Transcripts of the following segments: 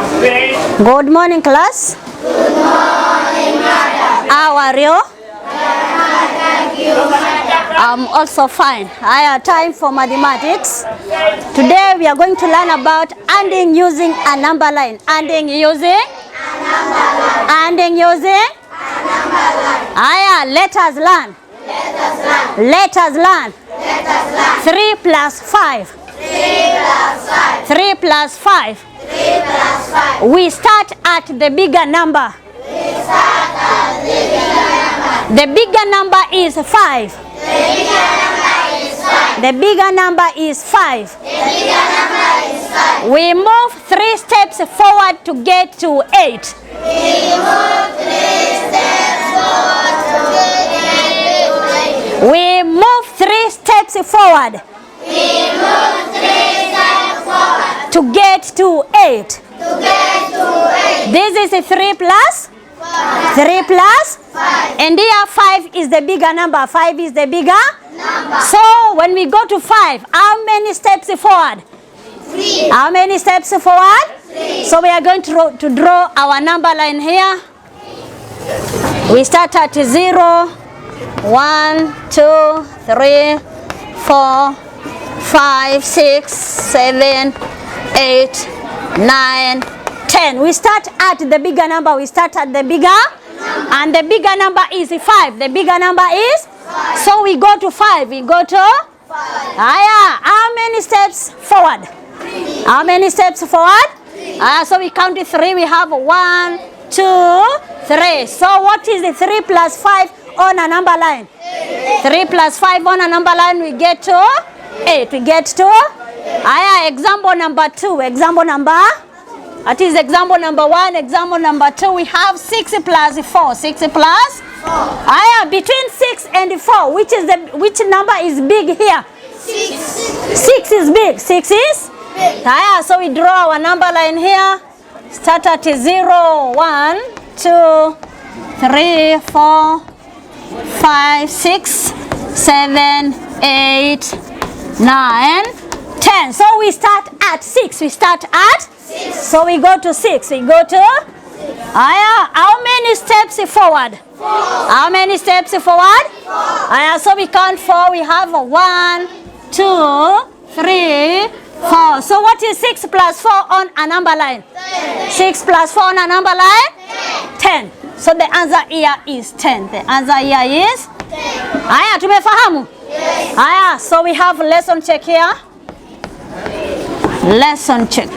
Good morning, class. Good morning, madam. How are you? Thank you, madam. I'm also fine. I have time for mathematics. Today we are going to learn about adding using a number line. Adding using a number line. Adding using a number line. Let us learn. Let us learn. 3 plus 5. 3 plus 5. We start at the bigger number. The bigger number is 5. The bigger number is 5. We move 3 steps forward to get to 8. We move 3 steps forward. To get to 8. This is a 3 plus 3 plus 5. And here 5 is the bigger number. 5 is the bigger number. So when we go to 5, how many steps forward? 3. How many steps forward? 3. So we are going to draw our number line here. We start at 0, 1, 2, 3, 4, 5, 6, 7, 8, 9, 10. We start at the bigger number. We start at the bigger number. And the bigger number is 5. The bigger number is 5. So we go to 5. We go to 5. How many steps forward? 3. How many steps forward? 3. So we count to 3. We have 1, 2, 3. So what is the 3 plus 5 on a number line? 3 plus 5 on a number line, we get to 8. We get to example number 2. Example number, that is example number 1. Example number 2, we have 6 plus 4. 6 plus 4. Between 6 and 4, which number is big here? 6. 6 is big. 6 is big. So we draw our number line here. Start at 0, 1, 2, 3, 4, 5, 6, 7, 8, 9, 10. So we start at 6. We start at 6. So we go to 6. We go to how many steps forward? 4. How many steps forward? 4. So we count 4. We have 1, 2, 3, 4. So what is 6 plus 4 on a number line? 10. 6 plus 4 on a number line? 10. So the answer here is 10. The answer here is 10. Tumefahamu? Yes. So we have lesson check here. Lesson check.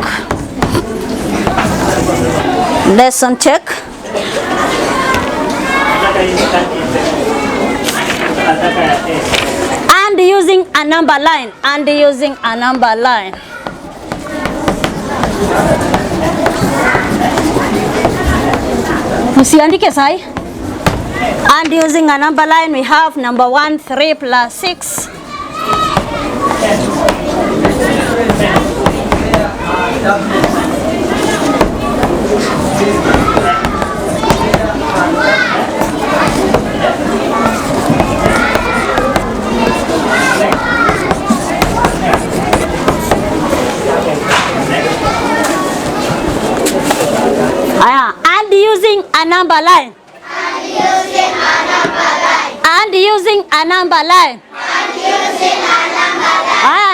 Lesson check. And using a number line. And using a number line. Usiandike sai. And using a number line, we have number 1, 3 plus 6. And using a number line. And using a number line.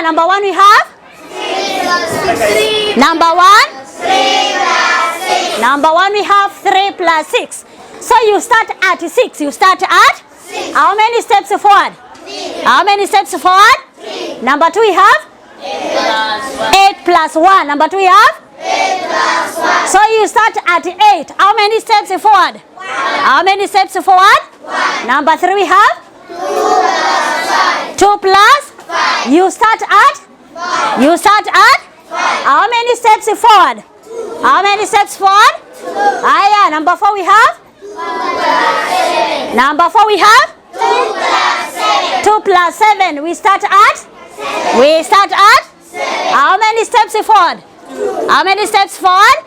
Number 1 we have 3. Number 1 3 plus 6. Number 1 we have 3 plus 6. So you start at 6. You start at 6. How many steps forward? 3. How many steps forward? 3. Number 2 we have 8 plus 1. Number 2 we have 8 plus 1. So you start at 8. How many steps forward? 1. How many steps forward? 1. Number 3 we have 2 plus 5. 2 plus 5. You start at 5. You start at 5. How many steps forward? 2. How many steps forward? 2. Number 4 we have 2 plus 7. Number 4 we have 2 plus 7. 2 plus 7. We start at 7. We start at 7. How many steps forward? 2. How many steps forward?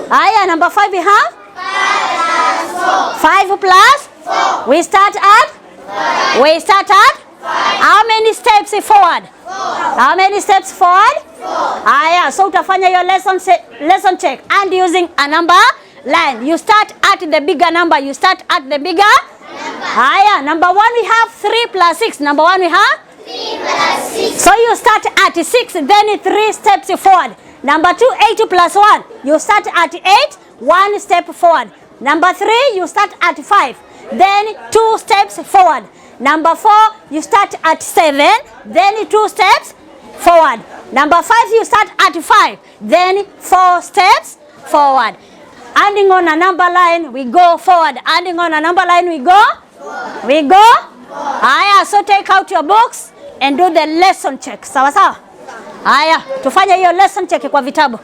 2. Number 5 we have 5 plus 4. 5 plus 4. We start at 5. We start at How many steps forward? 4. How many steps forward? 4. Aya, so utafanya your lesson check and using a number line. You start at the bigger number. You start at the bigger number. Aya, number 1 we have 3 plus 6. Number 1 we have 3 plus 6. So you start at 6, then 3 steps forward. Number 2, 8 plus 1. You start at 8, 1 step forward. Number 3, you start at 5, then 2 steps forward. Number 4, you start at 7, then 2 steps forward. Number 5, you start at 5, then 4 steps forward. Adding on a number line, we go forward. Adding on a number line, we go forward. We go forward. Aya, so take out your books and do the lesson check. Sawa sawa? Aya, tufanye hiyo lesson check kwa vitabu.